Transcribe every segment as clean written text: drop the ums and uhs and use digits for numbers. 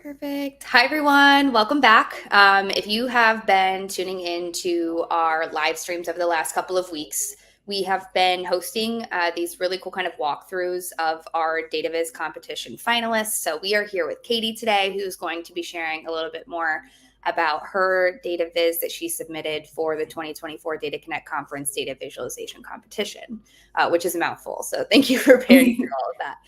Perfect. Hi, everyone. Welcome back. If you have been tuning into our live streams over the last couple of weeks, we have been hosting these really cool kind of walkthroughs of our DataViz competition finalists. So we are here with Katie today, who's going to be sharing a little bit more about her DataViz that she submitted for the 2024 Data Connect Conference Data Visualization Competition, which is a mouthful. So thank you for bearing through all of that.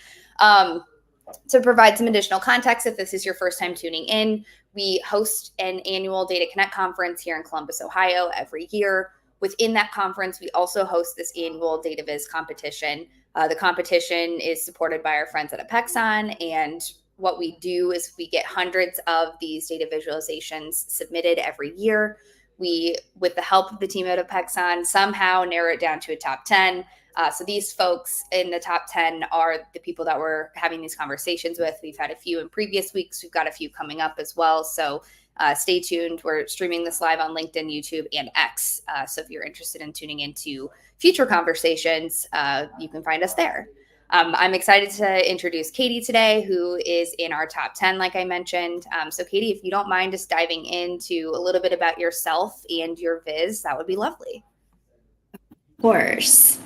To provide some additional context, if this is your first time tuning in, we host an annual Data Connect conference here in Columbus, Ohio every year. Within that conference, we also host this annual DataViz competition. The competition is supported by our friends at Apexon, and what we do is we get hundreds of these data visualizations submitted every year. We, with the help of the team at Apexon, somehow narrow it down to a top 10. So these folks in the top 10 are the people that we're having these conversations with. We've had a few in previous weeks. We've got a few coming up as well. So stay tuned. We're streaming this live on LinkedIn, YouTube, and X. So if you're interested in tuning into future conversations, you can find us there. I'm excited to introduce Katie today, who is in our top 10, like I mentioned. So Katie, if you don't mind just diving into a little bit about yourself and your viz, that would be lovely. Of course.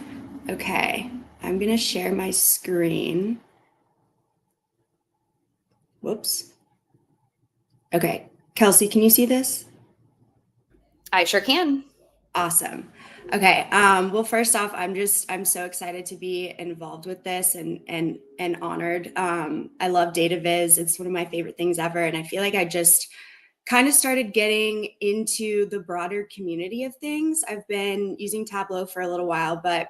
Okay, I'm going to share my screen. Whoops. Okay, Kelsey, can you see this? I sure can. Awesome. Okay. Well, first off, I'm so excited to be involved with this and honored. I love DataViz. It's one of my favorite things ever. And I feel like I just kind of started getting into the broader community of things. I've been using Tableau for a little while, but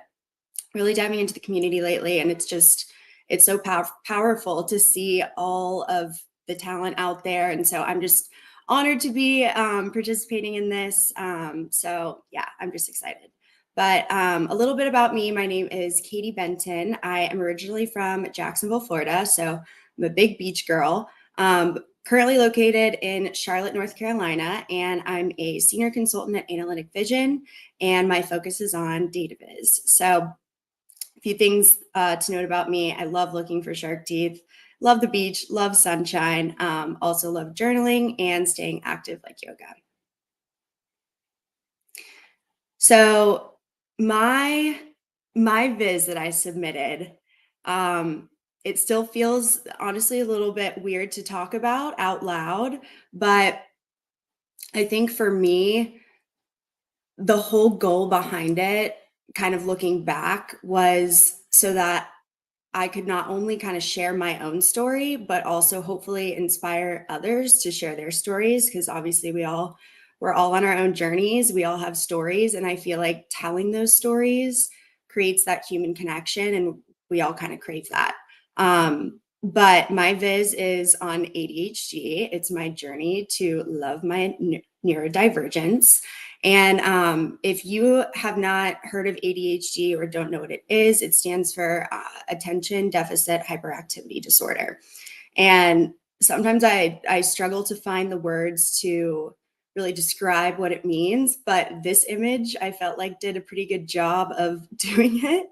really diving into the community lately. And it's so powerful to see all of the talent out there. And so I'm just honored to be participating in this. So yeah, I'm just excited. But a little bit about me. My name is Katie Benton. I am originally from Jacksonville, Florida. So I'm a big beach girl. Currently located in Charlotte, North Carolina, and I'm a senior consultant at Analytic Vision, and my focus is on DataViz. So a few things to note about me. I love looking for shark teeth, love the beach, love sunshine, also love journaling and staying active like yoga. So my viz that I submitted, it still feels honestly a little bit weird to talk about out loud, but I think for me, the whole goal behind it, kind of looking back, was so that I could not only kind of share my own story, but also hopefully inspire others to share their stories. Because obviously we're all on our own journeys. We all have stories. And I feel like telling those stories creates that human connection. And we all kind of crave that. But my viz is on ADHD. It's my journey to love my neurodivergence. And if you have not heard of ADHD or don't know what it is, it stands for Attention Deficit Hyperactivity Disorder. And sometimes I struggle to find the words to really describe what it means, but this image I felt like did a pretty good job of doing it.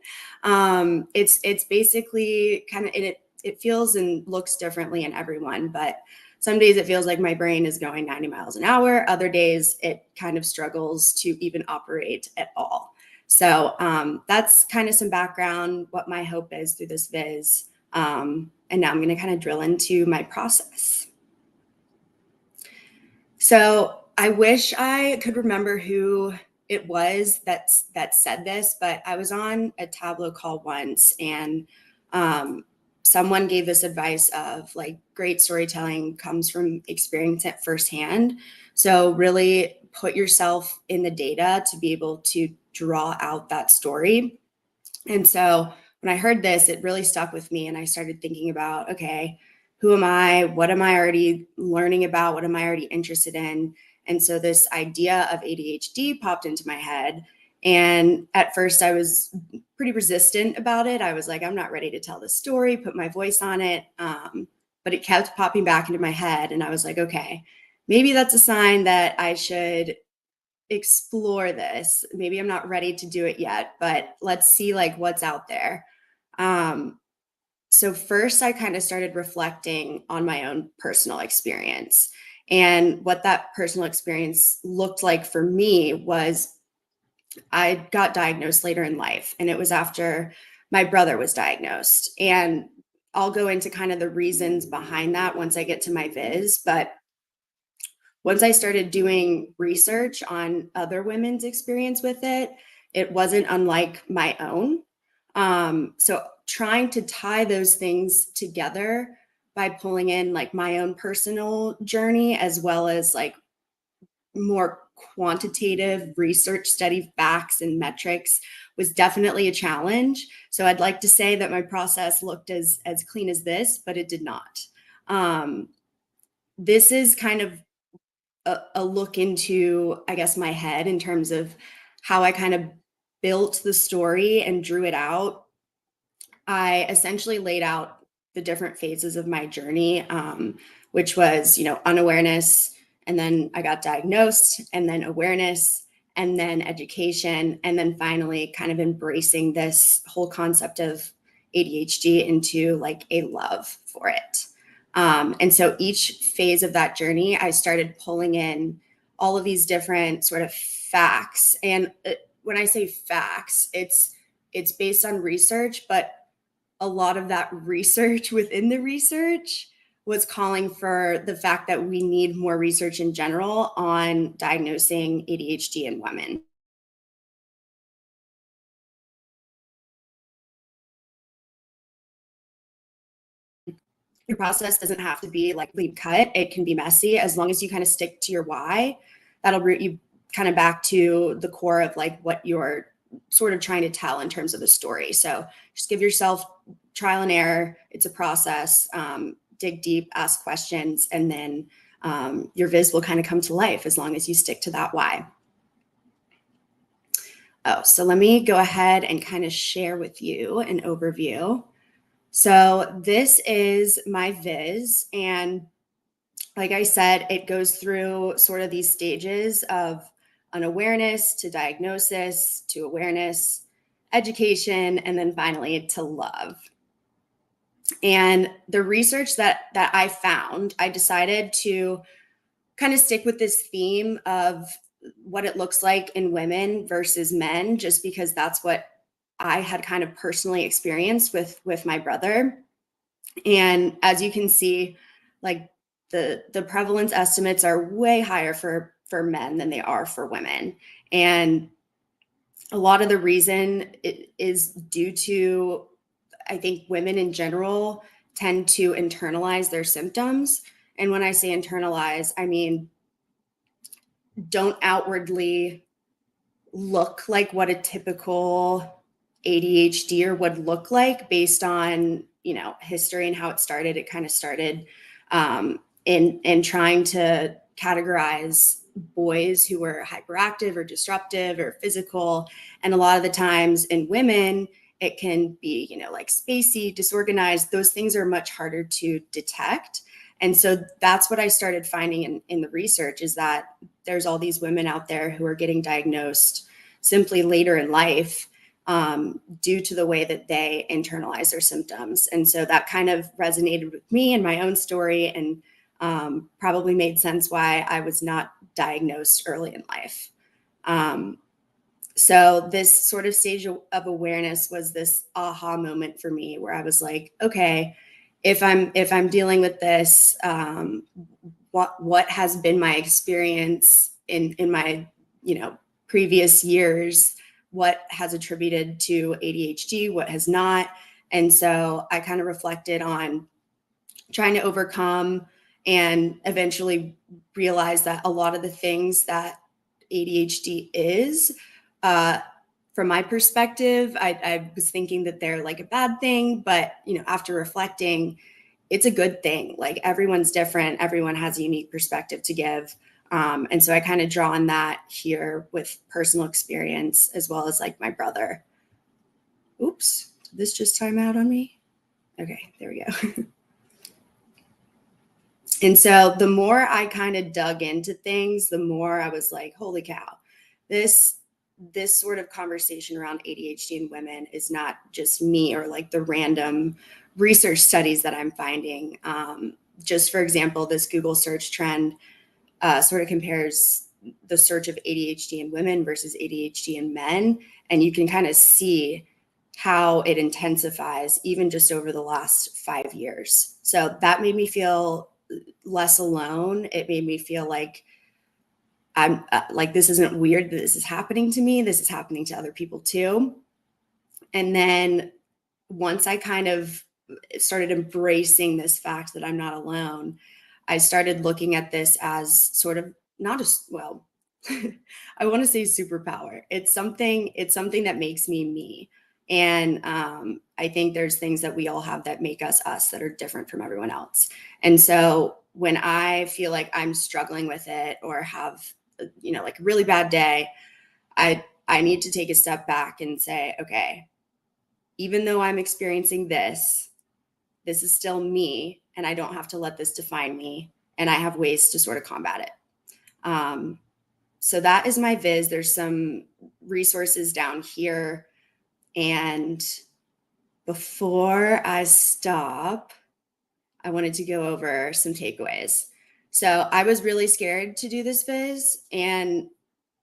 It's basically kind of, it feels and looks differently in everyone, but some days it feels like my brain is going 90 miles an hour. Other days it kind of struggles to even operate at all. So that's kind of some background, what my hope is through this viz. And now I'm going to kind of drill into my process. So I wish I could remember who it was that said this, but I was on a Tableau call once, and someone gave this advice of like great storytelling comes from experience it firsthand. So really put yourself in the data to be able to draw out that story. And so when I heard this, it really stuck with me. And I started thinking about, okay, who am I? What am I already learning about? What am I already interested in? And so this idea of ADHD popped into my head. And at first I was pretty resistant about it. I was like, I'm not ready to tell this story, put my voice on it. But it kept popping back into my head. And I was like, okay, maybe that's a sign that I should explore this. Maybe I'm not ready to do it yet, but let's see like what's out there. So first I kind of started reflecting on my own personal experience. And what that personal experience looked like for me was I got diagnosed later in life, and it was after my brother was diagnosed. And I'll go into kind of the reasons behind that once I get to my viz. But once I started doing research on other women's experience with it, it wasn't unlike my own. So trying to tie those things together by pulling in like my own personal journey as well as like more quantitative research study facts and metrics was definitely a challenge. So I'd like to say that my process looked as clean as this, but it did not. This is kind of a look into, I guess, my head in terms of how I kind of built the story and drew it out. I essentially laid out the different phases of my journey, which was, unawareness, and then I got diagnosed, and then awareness, and then education, and then finally kind of embracing this whole concept of ADHD into like a love for it. And so each phase of that journey, I started pulling in all of these different sort of facts. And when I say facts, it's based on research, but a lot of that research within the research was calling for the fact that we need more research in general on diagnosing ADHD in women. Your process doesn't have to be like lead cut. It can be messy as long as you kind of stick to your why. That'll root you kind of back to the core of like what you're sort of trying to tell in terms of the story. So just give yourself trial and error. It's a process. Dig deep, ask questions, and then your viz will kind of come to life as long as you stick to that why. Oh, so let me go ahead and kind of share with you an overview. So this is my viz, and like I said, it goes through sort of these stages of unawareness to diagnosis to awareness, education, and then finally to love. And the research that I found, I decided to kind of stick with this theme of what it looks like in women versus men, just because that's what I had kind of personally experienced with my brother. And as you can see, like the prevalence estimates are way higher for men than they are for women. And a lot of the reason it is due to, I think, women in general tend to internalize their symptoms. And when I say internalize, I mean don't outwardly look like what a typical ADHDer would look like based on, history and how it started. It kind of started in trying to categorize boys who were hyperactive or disruptive or physical. And a lot of the times in women, it can be, like spacey, disorganized. Those things are much harder to detect. And so that's what I started finding in the research, is that there's all these women out there who are getting diagnosed simply later in life due to the way that they internalize their symptoms. And so that kind of resonated with me and my own story, and probably made sense why I was not diagnosed early in life. So this sort of stage of awareness was this aha moment for me, where I was like, okay, if I'm dealing with this, what has been my experience in my previous years, what has attributed to ADHD, what has not. And so I kind of reflected on trying to overcome and eventually realize that a lot of the things that ADHD is, from my perspective, I was thinking that they're like a bad thing, but after reflecting, it's a good thing. Like everyone's different, everyone has a unique perspective to give. And so I kind of draw on that here with personal experience as well as like my brother. Oops, did this just time out on me? Okay, there we go. And so the more I kind of dug into things, the more I was like, holy cow, this sort of conversation around ADHD in women is not just me or like the random research studies that I'm finding. Just for example, this Google search trend sort of compares the search of ADHD in women versus ADHD in men. And you can kind of see how it intensifies even just over the last 5 years. So that made me feel less alone. It made me feel like I'm like, this isn't weird that this is happening to me. This is happening to other people too. And then once I kind of started embracing this fact that I'm not alone, I started looking at this as sort of not a, well, I want to say superpower. It's something that makes me me. And I think there's things that we all have that make us us that are different from everyone else. And so when I feel like I'm struggling with it or have, like a really bad day, I need to take a step back and say, okay, even though I'm experiencing this is still me, and I don't have to let this define me, and I have ways to sort of combat it. So that is my viz. There's some resources down here. And before I stop, I wanted to go over some takeaways. So I was really scared to do this viz. And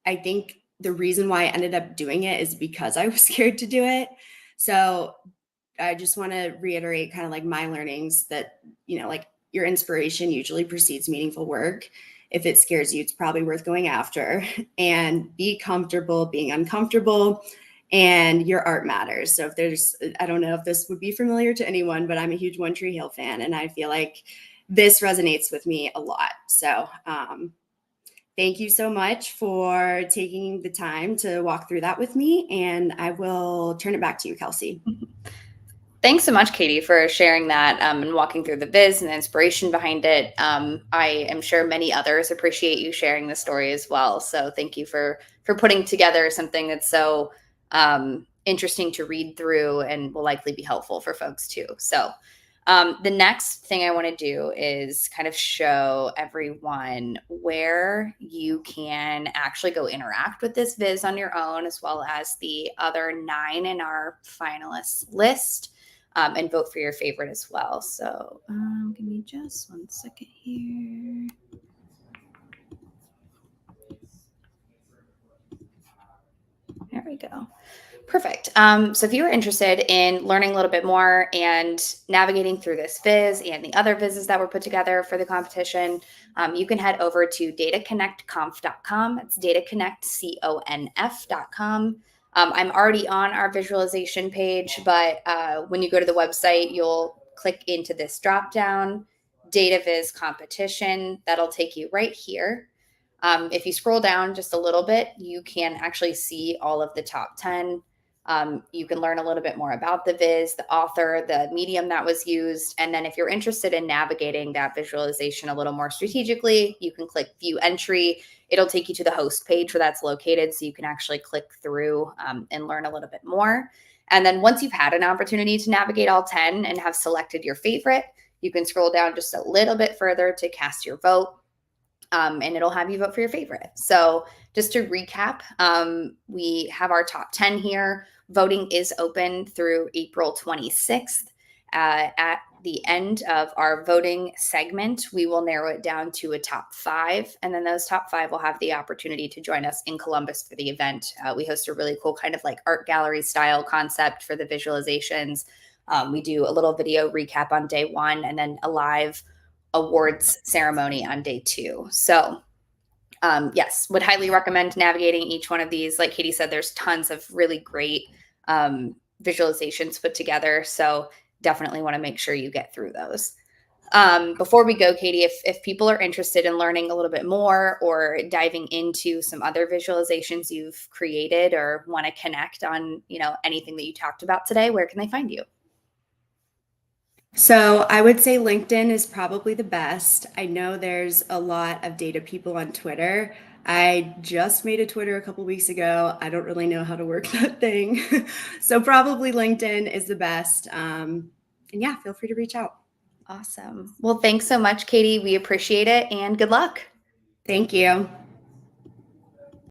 I think the reason why I ended up doing it is because I was scared to do it. So I just want to reiterate kind of like my learnings that, like your inspiration usually precedes meaningful work. If it scares you, it's probably worth going after, and be comfortable being uncomfortable, and your art matters. So I don't know if this would be familiar to anyone, but I'm a huge One Tree Hill fan, and I feel like this resonates with me a lot. So thank you so much for taking the time to walk through that with me, and I will turn it back to you, Kelsey. Thanks so much, Katie, for sharing that and walking through the viz and the inspiration behind it. I am sure many others appreciate you sharing the story as well. So thank you for putting together something that's so interesting to read through and will likely be helpful for folks too. So the next thing I want to do is kind of show everyone where you can actually go interact with this viz on your own, as well as the other 9 in our finalist list. And vote for your favorite as well. So give me just 1 second here. There we go. Perfect. So if you are interested in learning a little bit more and navigating through this viz and the other vizes that were put together for the competition, you can head over to dataconnectconf.com. It's dataconnectconf.com. I'm already on our visualization page, but when you go to the website, you'll click into this drop down, Data Viz Competition. That'll take you right here. If you scroll down just a little bit, you can actually see all of the top 10. You can learn a little bit more about the viz, the author, the medium that was used. And then if you're interested in navigating that visualization a little more strategically, you can click View Entry. It'll take you to the host page where that's located, so you can actually click through and learn a little bit more. And then once you've had an opportunity to navigate all 10 and have selected your favorite, you can scroll down just a little bit further to cast your vote. And it'll have you vote for your favorite. So just to recap, we have our top 10 here. Voting is open through April 26th. At the end of our voting segment, we will narrow it down to a top 5. And then those top 5 will have the opportunity to join us in Columbus for the event. We host a really cool kind of like art gallery style concept for the visualizations. We do a little video recap on day 1 and then a live awards ceremony on day 2. So yes, would highly recommend navigating each one of these. Like Katie said, there's tons of really great visualizations put together. So definitely want to make sure you get through those. Before we go, Katie, if people are interested in learning a little bit more or diving into some other visualizations you've created or want to connect on, anything that you talked about today, where can they find you? So I would say LinkedIn is probably the best. I know there's a lot of data people on Twitter. I just made a Twitter a couple weeks ago. I don't really know how to work that thing. So probably LinkedIn is the best. And yeah, feel free to reach out. Awesome. Well, thanks so much, Katie. We appreciate it and good luck. Thank you.